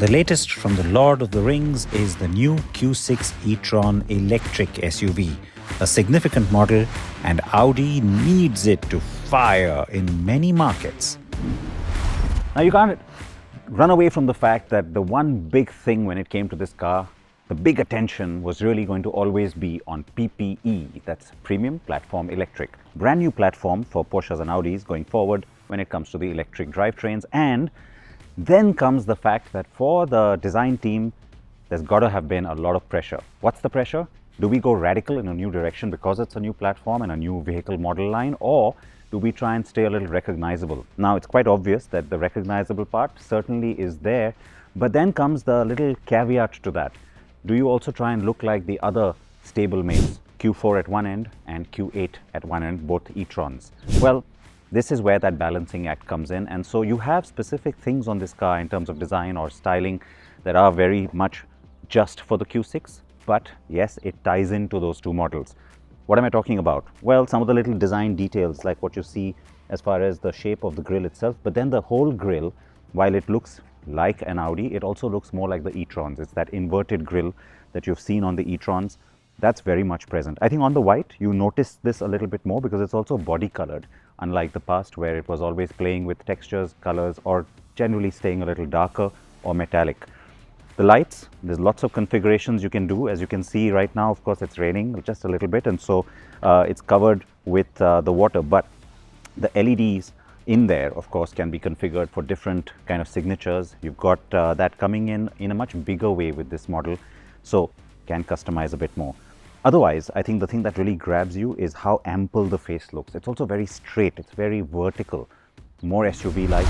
The latest from the Lord of the Rings is the new Q6 e-Tron electric SUV, a significant model, and Audi needs it to fire in many markets. Now you can't run away from the fact that the one big thing when it came to this car, the big attention was really going to always be on PPE, that's Premium Platform Electric. Brand new platform for Porsches and Audis going forward when it comes to the electric drivetrains. And then comes the fact that for the design team, there's got to have been a lot of pressure. What's the pressure? Do we go radical in a new direction because it's a new platform and a new vehicle model line, or do we try and stay a little recognizable? Now, it's quite obvious that the recognizable part certainly is there, but then comes the little caveat to that. Do you also try and look like the other stablemates, Q4 at one end and Q8 at one end, both e-Trons? Well, this is where that balancing act comes in, and so you have specific things on this car in terms of design or styling that are very much just for the Q6, but yes, it ties into those two models. What am I talking about? Well, some of the little design details like what you see as far as the shape of the grille itself, but then the whole grille, while it looks like an Audi, it also looks more like the e-Trons. It's that inverted grille that you've seen on the e-Trons. That's very much present. I think on the white, you notice this a little bit more because it's also body colored, unlike the past where it was always playing with textures, colors, or generally staying a little darker or metallic. The lights, there's lots of configurations you can do. As you can see right now, of course, it's raining just a little bit, and so it's covered with the water, but the LEDs in there, of course, can be configured for different kind of signatures. You've got that coming in a much bigger way with this model, so can customize a bit more. Otherwise, I think the thing that really grabs you is how ample the face looks. It's also very straight, it's very vertical, more SUV-like.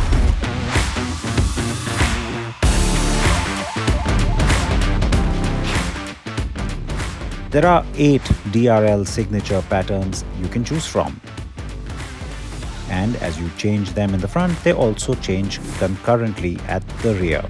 There are 8 DRL signature patterns you can choose from. And as you change them in the front, they also change concurrently at the rear.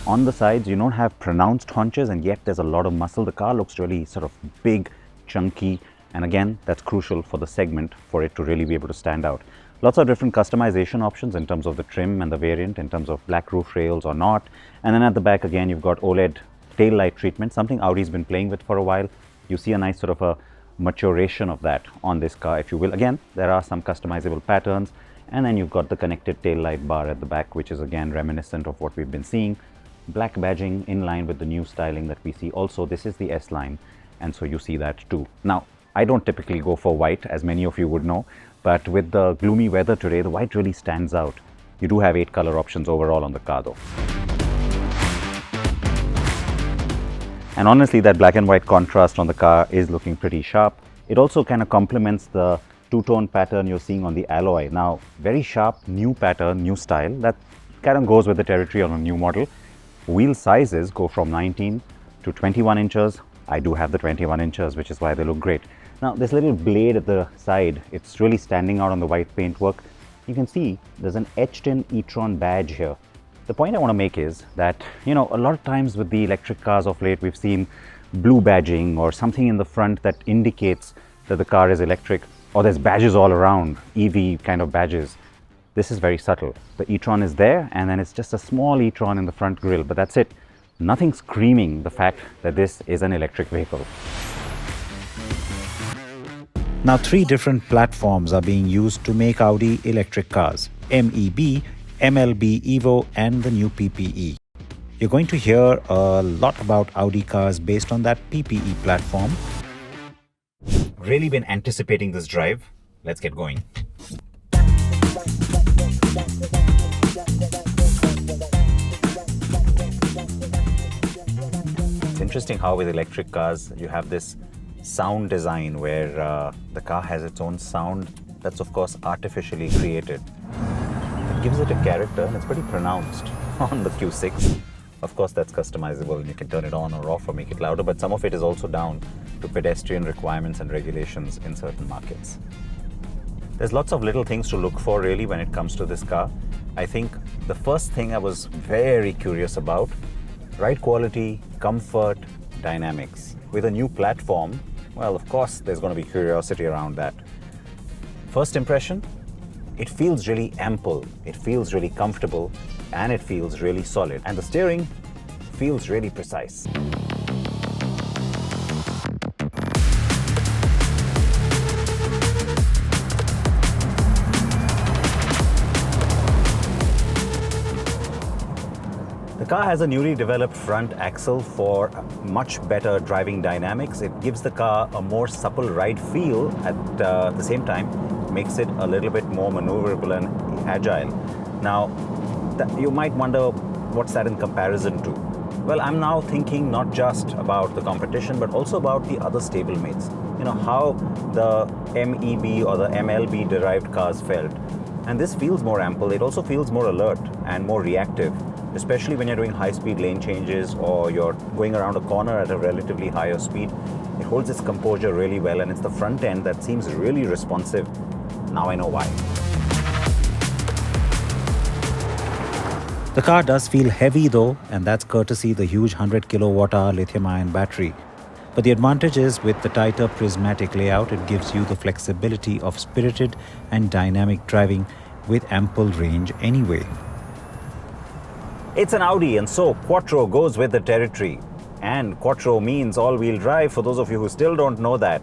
On the sides, you don't have pronounced haunches, and yet there's a lot of muscle. The car looks really sort of big, chunky, and again, that's crucial for the segment for it to really be able to stand out. Lots of different customization options in terms of the trim and the variant, in terms of black roof rails or not. And then at the back, again, you've got OLED tail light treatment, something Audi's been playing with for a while. You see a nice sort of a maturation of that on this car, if you will. Again, there are some customizable patterns, and then you've got the connected tail light bar at the back, which is again reminiscent of what we've been seeing. Black badging in line with the new styling that we see. Also, this is the S line, and so you see that too. Now, I don't typically go for white, as many of you would know, but with the gloomy weather today, the white really stands out. You do have 8 color options overall on the car though. And honestly, that black and white contrast on the car is looking pretty sharp. It also kind of complements the two-tone pattern you're seeing on the alloy. Now, very sharp, new pattern, new style, that kind of goes with the territory on a new model. Wheel sizes go from 19 to 21 inches. I do have the 21 inches, which is why they look great. Now, this little blade at the side, it's really standing out on the white paintwork. You can see there's an etched-in e-Tron badge here. The point I want to make is that, you know, a lot of times with the electric cars of late, we've seen blue badging or something in the front that indicates that the car is electric, or there's badges all around, EV kind of badges. This is very subtle. The e-Tron is there, and then it's just a small e-Tron in the front grille, but that's it. Nothing screaming the fact that this is an electric vehicle. Now, 3 different platforms are being used to make Audi electric cars: MEB, MLB Evo, and the new PPE. You're going to hear a lot about Audi cars based on that PPE platform. Really been anticipating this drive. Let's get going. It's interesting how with electric cars you have this sound design where the car has its own sound that's of course artificially created. It gives it a character, and it's pretty pronounced on the Q6. Of course, that's customizable and you can turn it on or off or make it louder, but some of it is also down to pedestrian requirements and regulations in certain markets. There's lots of little things to look for really when it comes to this car. I think the first thing I was very curious about, ride quality, comfort, dynamics. With a new platform, well, of course, there's going to be curiosity around that. First impression, it feels really ample, it feels really comfortable, and it feels really solid. And the steering feels really precise. The car has a newly developed front axle for much better driving dynamics. It gives the car a more supple ride feel at the same time, makes it a little bit more maneuverable and agile. Now, you might wonder, what's that in comparison to? Well, I'm now thinking not just about the competition, but also about the other stablemates. You know, how the MEB or the MLB derived cars felt. And this feels more ample. It also feels more alert and more reactive, especially when you're doing high-speed lane changes or you're going around a corner at a relatively higher speed. It holds its composure really well, and it's the front end that seems really responsive. Now I know why. The car does feel heavy though, and that's courtesy the huge 100 kilowatt-hour lithium-ion battery. But the advantage is, with the tighter prismatic layout, it gives you the flexibility of spirited and dynamic driving with ample range anyway. It's an Audi, and so Quattro goes with the territory. And Quattro means all-wheel drive, for those of you who still don't know that.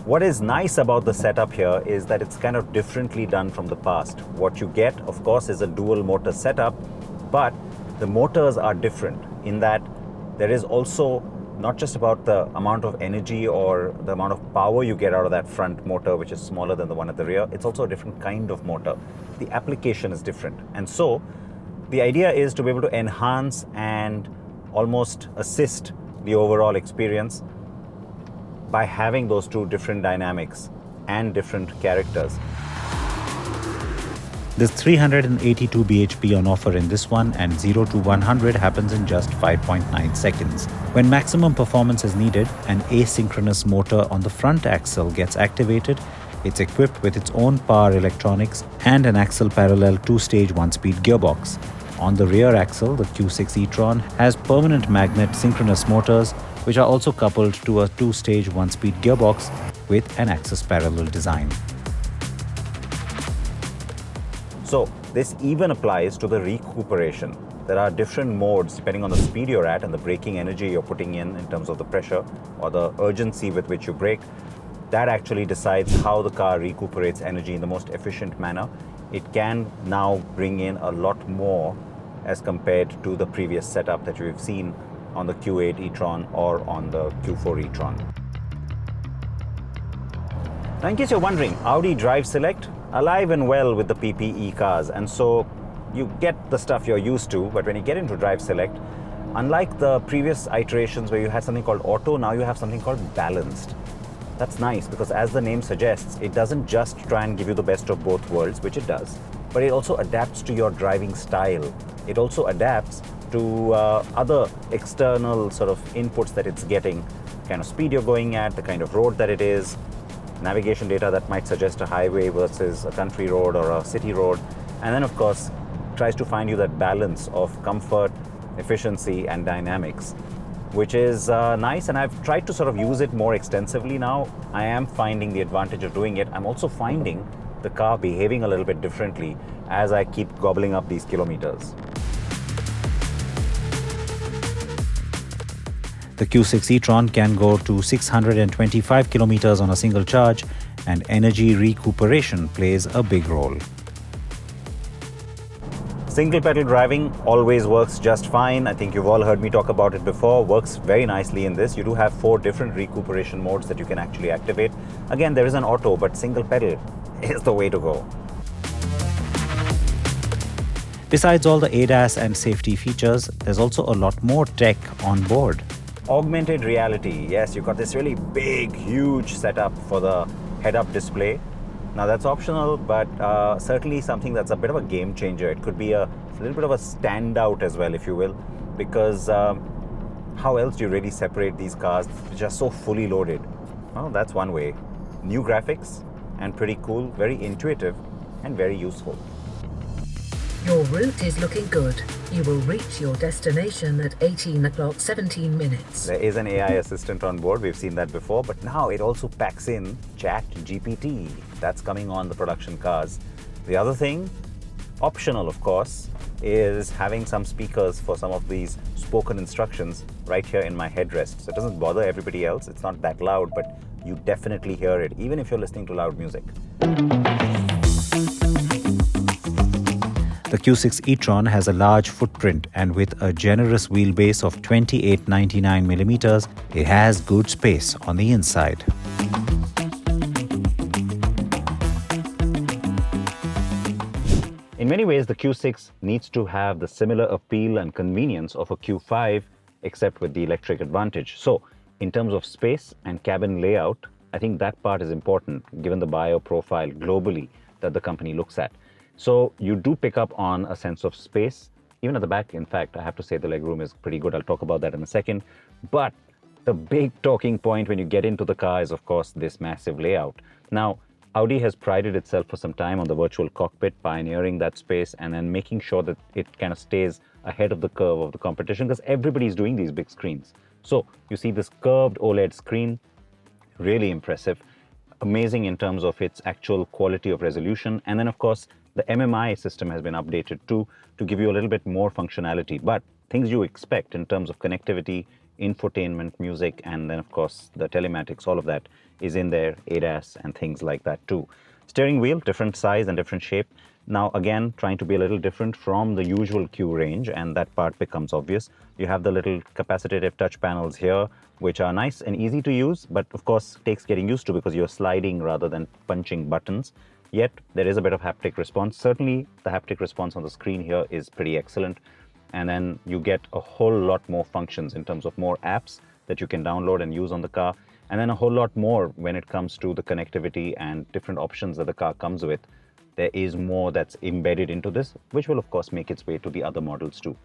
What is nice about the setup here is that it's kind of differently done from the past. What you get, of course, is a dual motor setup, but the motors are different in that there is also not just about the amount of energy or the amount of power you get out of that front motor, which is smaller than the one at the rear. It's also a different kind of motor. The application is different. And so the idea is to be able to enhance and almost assist the overall experience by having those two different dynamics and different characters. There's 382 bhp on offer in this one, and 0 to 100 happens in just 5.9 seconds. When maximum performance is needed, an asynchronous motor on the front axle gets activated. It's equipped with its own power electronics and an axle parallel 2-stage 1-speed gearbox. On the rear axle, the Q6 e-Tron has permanent magnet synchronous motors, which are also coupled to a 2-stage 1-speed gearbox with an axis parallel design. So this even applies to the recuperation. There are different modes depending on the speed you're at and the braking energy you're putting in terms of the pressure or the urgency with which you brake. That actually decides how the car recuperates energy in the most efficient manner. It can now bring in a lot more as compared to the previous setup that we've seen on the Q8 e-Tron or on the Q4 e-Tron. Now, in case you're wondering, Audi Drive Select, alive and well with the PPE cars, and so you get the stuff you're used to, but when you get into Drive Select, unlike the previous iterations where you had something called Auto, now you have something called Balanced. That's nice because, as the name suggests, it doesn't just try and give you the best of both worlds, which it does, but it also adapts to your driving style. It also adapts to other external sort of inputs that it's getting, the kind of speed you're going at, the kind of road that it is, navigation data that might suggest a highway versus a country road or a city road, and then of course tries to find you that balance of comfort, efficiency and dynamics, which is nice, and I've tried to sort of use it more extensively now. I am finding the advantage of doing it. I'm also finding the car behaving a little bit differently as I keep gobbling up these kilometers. The Q6 e-Tron can go to 625 kilometers on a single charge, and energy recuperation plays a big role. Single pedal driving always works just fine. I think you've all heard me talk about it before. Works very nicely in this. You do have 4 different recuperation modes that you can actually activate. Again, there is an auto, but single pedal is the way to go. Besides all the ADAS and safety features, there's also a lot more tech on board. Augmented reality. Yes, you've got this really big, huge setup for the head-up display. Now that's optional, but certainly something that's a bit of a game changer. It could be a little bit of a standout as well, if you will, because how else do you really separate these cars which are so fully loaded? Well, that's one way. New graphics and pretty cool, very intuitive and very useful. Your route is looking good. You will reach your destination at 18 o'clock 17 minutes. There is an AI assistant on board. We've seen that before, but now it also packs in Chat GPT. That's coming on the production cars. The other thing, optional of course, is having some speakers for some of these spoken instructions right here in my headrest. So it doesn't bother everybody else. It's not that loud, but you definitely hear it, even if you're listening to loud music. The Q6 e-Tron has a large footprint, and with a generous wheelbase of 28.99mm, it has good space on the inside. In many ways, the Q6 needs to have the similar appeal and convenience of a Q5, except with the electric advantage. So, in terms of space and cabin layout, I think that part is important, given the buyer profile globally that the company looks at. So you do pick up on a sense of space. Even at the back, in fact, I have to say the legroom is pretty good. I'll talk about that in a second. But the big talking point when you get into the car is, of course, this massive layout. Now, Audi has prided itself for some time on the virtual cockpit, pioneering that space and then making sure that it kind of stays ahead of the curve of the competition, because everybody's doing these big screens. So you see this curved OLED screen, really impressive, amazing in terms of its actual quality of resolution. And then, of course, the MMI system has been updated too, to give you a little bit more functionality, but things you expect in terms of connectivity, infotainment, music, and then of course the telematics, all of that is in there, ADAS and things like that too. Steering wheel, different size and different shape. Now again, trying to be a little different from the usual Q range, and that part becomes obvious. You have the little capacitive touch panels here, which are nice and easy to use, but of course takes getting used to because you're sliding rather than punching buttons. Yet there is a bit of haptic response. Certainly the haptic response on the screen here is pretty excellent. And then you get a whole lot more functions in terms of more apps that you can download and use on the car. And then a whole lot more when it comes to the connectivity and different options that the car comes with. There is more that's embedded into this, which will of course make its way to the other models too.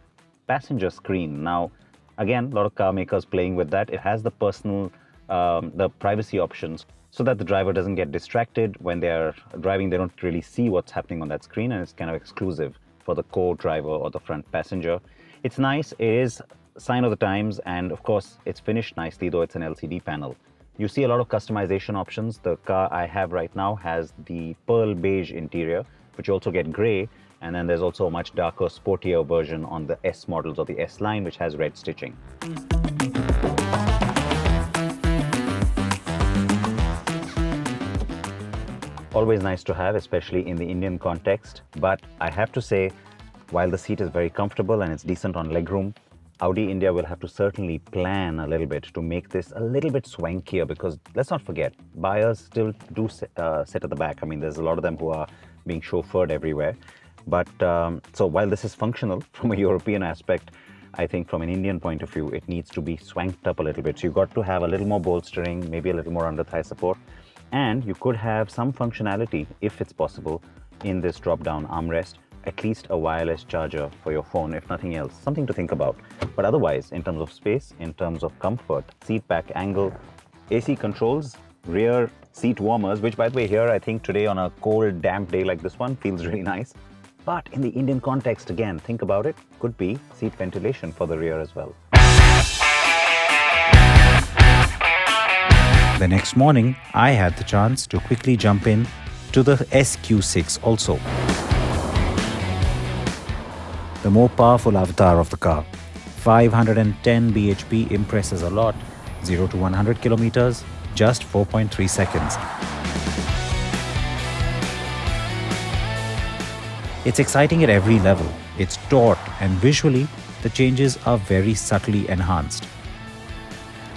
Passenger screen. Now, again, a lot of car makers playing with that. It has the personal, the privacy options, so that the driver doesn't get distracted when they're driving. They don't really see what's happening on that screen, and it's kind of exclusive for the co-driver or the front passenger. It's nice, it is a sign of the times, and of course it's finished nicely, though it's an LCD panel. You see a lot of customization options. The car I have right now has the pearl beige interior, but you also get gray, and then there's also a much darker, sportier version on the S models or the S line, which has red stitching. Always nice to have, especially in the Indian context. But I have to say, while the seat is very comfortable and it's decent on legroom, Audi India will have to certainly plan a little bit to make this a little bit swankier, because let's not forget, buyers still do sit at the back. I mean, there's a lot of them who are being chauffeured everywhere. But so while this is functional from a European aspect, I think from an Indian point of view, it needs to be swanked up a little bit. So you've got to have a little more bolstering, maybe a little more under thigh support. And you could have some functionality, if it's possible, in this drop-down armrest, at least a wireless charger for your phone, if nothing else. Something to think about. But otherwise, in terms of space, in terms of comfort, seat back angle, AC controls, rear seat warmers, which by the way here, I think today on a cold, damp day like this one, feels really nice. But in the Indian context, again, think about it, could be seat ventilation for the rear as well. The next morning, I had the chance to quickly jump in to the SQ6 also. The more powerful avatar of the car. 510 bhp impresses a lot. 0 to 100 kilometers, just 4.3 seconds. It's exciting at every level. It's taut, and visually, the changes are very subtly enhanced.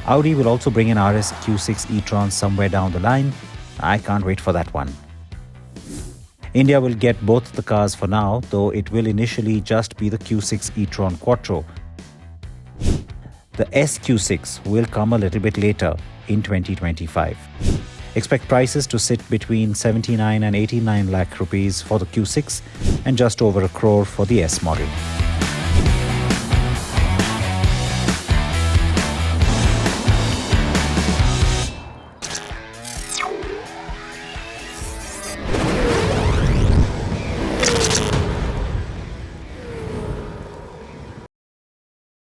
Audi will also bring an RS Q6 e-Tron somewhere down the line. I can't wait for that one. India will get both the cars for now, though it will initially just be the Q6 e-Tron Quattro. The SQ6 will come a little bit later in 2025. Expect prices to sit between 79 and 89 lakh rupees for the Q6 and just over a crore for the S model.